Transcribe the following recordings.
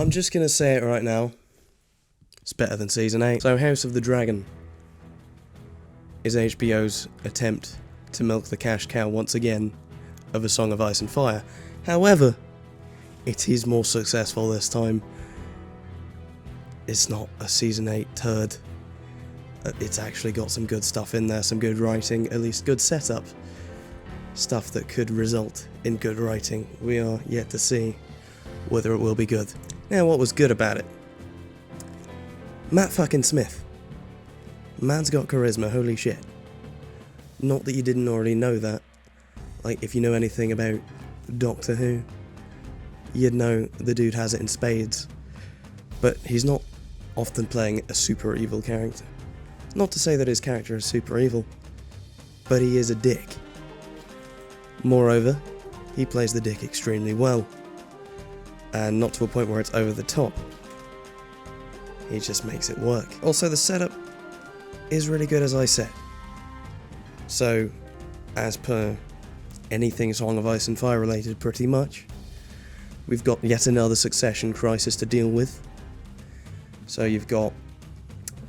I'm just going to say it right now. It's better than Season 8. So House of the Dragon is HBO's attempt to milk the cash cow once again of A Song of Ice and Fire. However, it is more successful this time. It's not a Season 8 turd. It's actually got some good stuff in there, some good writing, at least good setup. Stuff that could result in good writing. We are yet to see whether it will be good. Now, what was good about it? Matt fucking Smith. Man's got charisma, holy shit. Not that you didn't already know that. Like, if you know anything about Doctor Who, you'd know the dude has it in spades. But he's not often playing a super evil character. Not to say that his character is super evil, but he is a dick. Moreover, he plays the dick extremely well. And not to a point where it's over the top. He just makes it work. Also, the setup is really good, as I said. So, as per anything Song of Ice and Fire related pretty much, we've got yet another succession crisis to deal with. So you've got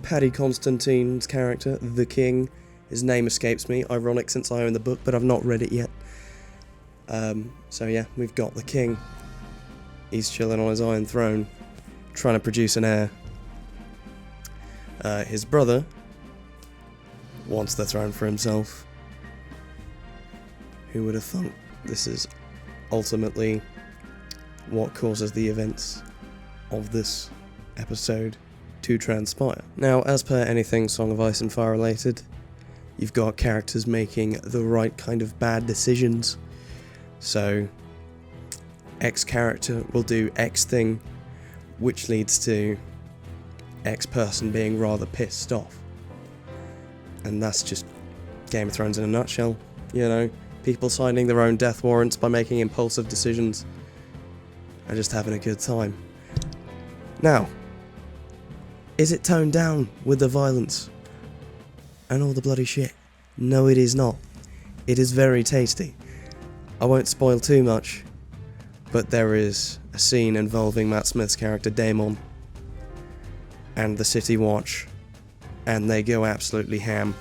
Paddy Constantine's character, the King. His name escapes me, ironic since I own the book, but I've not read it yet. So yeah, we've got the King. He's chilling on his Iron Throne, trying to produce an heir. His brother wants the throne for himself. Who would have thought this is ultimately what causes the events of this episode to transpire? Now, as per anything Song of Ice and Fire related, you've got characters making the right kind of bad decisions. So, X character will do X thing, which leads to X person being rather pissed off. And that's just Game of Thrones in a nutshell, you know? People signing their own death warrants by making impulsive decisions and just having a good time. Now, is it toned down with the violence and all the bloody shit? No, it is not. It is very tasty. I won't spoil too much, but there is a scene involving Matt Smith's character Daemon and the City Watch, and they go absolutely ham.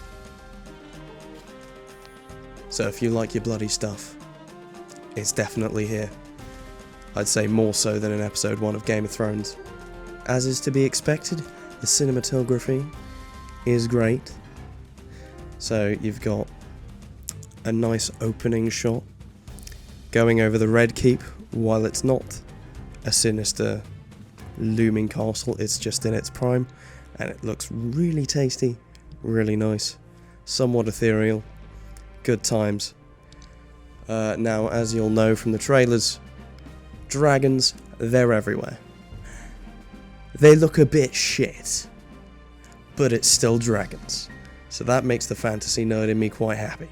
So if you like your bloody stuff, it's definitely here. I'd say more so than in episode 1 of Game of Thrones. As is to be expected, the cinematography is great. So you've got a nice opening shot going over the Red Keep while it's not a sinister looming castle, it's just in its prime, and it looks really tasty, really nice, somewhat ethereal, good times. Now, as you'll know from the trailers, dragons, they're everywhere. They look a bit shit, but it's still dragons, so that makes the fantasy nerd in me quite happy.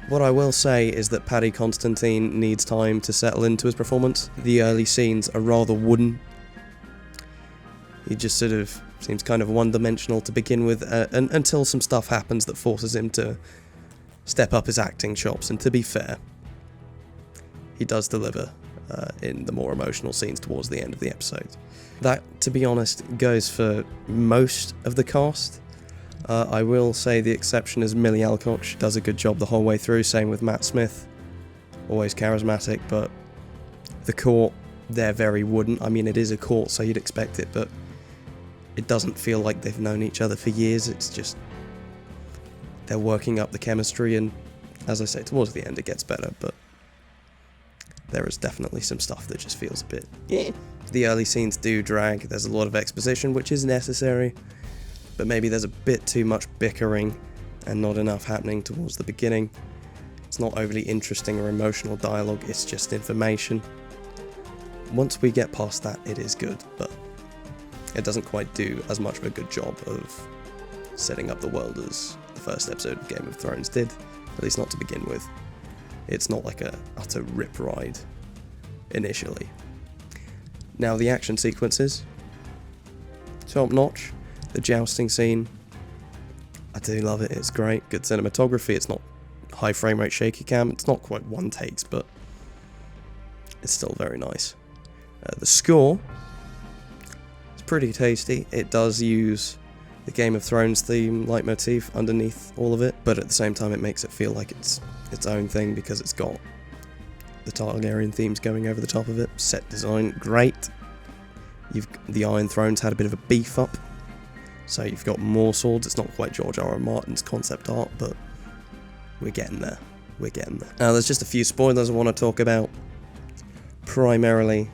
What I will say is that Paddy Constantine needs time to settle into his performance. The early scenes are rather wooden. He just sort of seems kind of one-dimensional to begin with, until some stuff happens that forces him to step up his acting chops, and to be fair, he does deliver in the more emotional scenes towards the end of the episode. That, to be honest, goes for most of the cast. I will say the exception is Millie Alcock. She does a good job the whole way through, same with Matt Smith. Always charismatic, but the court, they're very wooden. I mean, it is a court, so you'd expect it, but it doesn't feel like they've known each other for years. It's just they're working up the chemistry, and as I say, towards the end it gets better, but there is definitely some stuff that just feels a bit The early scenes do drag. There's a lot of exposition, which is necessary, but maybe there's a bit too much bickering and not enough happening towards the beginning. It's not overly interesting or emotional dialogue, it's just information. Once we get past that, it is good, but it doesn't quite do as much of a good job of setting up the world as the first episode of Game of Thrones did, at least not to begin with. It's not like a utter rip ride initially. Now, the action sequences, top notch. The jousting scene, I do love it, it's great. Good cinematography, it's not high frame rate shaky cam, it's not quite one takes, but it's still very nice. The score is pretty tasty. It does use the Game of Thrones theme leitmotif underneath all of it, but at the same time it makes it feel like it's its own thing because it's got the Targaryen themes going over the top of it. Set design, great. The Iron Throne's had a bit of a beef up, so you've got more swords. It's not quite George R.R. Martin's concept art, but we're getting there. We're getting there. Now, there's just a few spoilers I want to talk about. Primarily,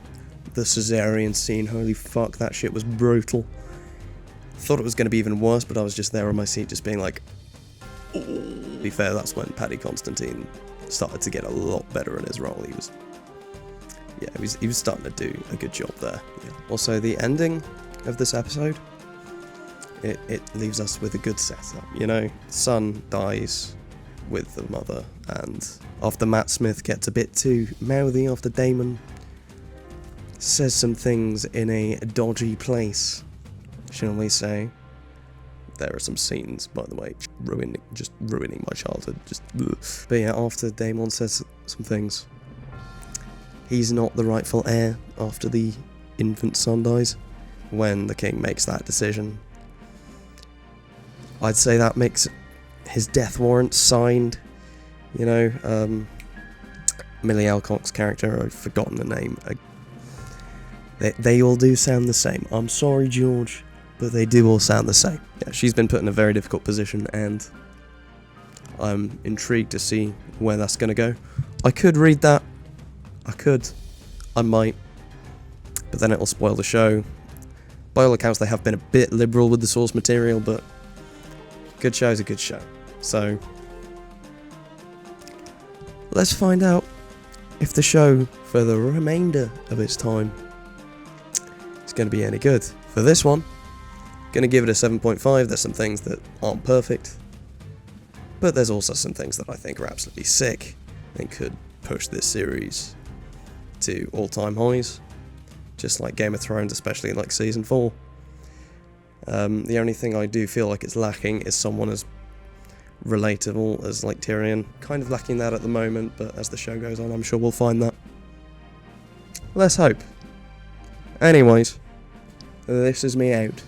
the Caesarean scene. Holy fuck, that shit was brutal. Thought it was going to be even worse, but I was just there on my seat just being like, ooh. To be fair, that's when Paddy Constantine started to get a lot better in his role. He was starting to do a good job there. Yeah. Also, the ending of this episode, it leaves us with a good setup, you know? Son dies with the mother, and after Matt Smith gets a bit too mouthy after Daemon says some things in a dodgy place, shall we say. There are some scenes, by the way, just ruining my childhood. But yeah, after Daemon says some things, he's not the rightful heir after the infant son dies. When the king makes that decision, I'd say that makes his death warrant signed. You know, Millie Alcock's character, I've forgotten the name. They all do sound the same. I'm sorry, George, but they do all sound the same. Yeah, she's been put in a very difficult position, and I'm intrigued to see where that's going to go. I could read that. I might. But then it'll spoil the show. By all accounts, they have been a bit liberal with the source material, but good show's a good show. So, let's find out if the show, for the remainder of its time, is going to be any good. For this one, going to give it a 7.5. There's some things that aren't perfect, but there's also some things that I think are absolutely sick and could push this series to all-time highs, just like Game of Thrones, especially like Season 4. The only thing I do feel like it's lacking is someone as relatable as like Tyrion. Kind of lacking that at the moment, but as the show goes on, I'm sure we'll find that. Let's hope. Anyways, this is me out.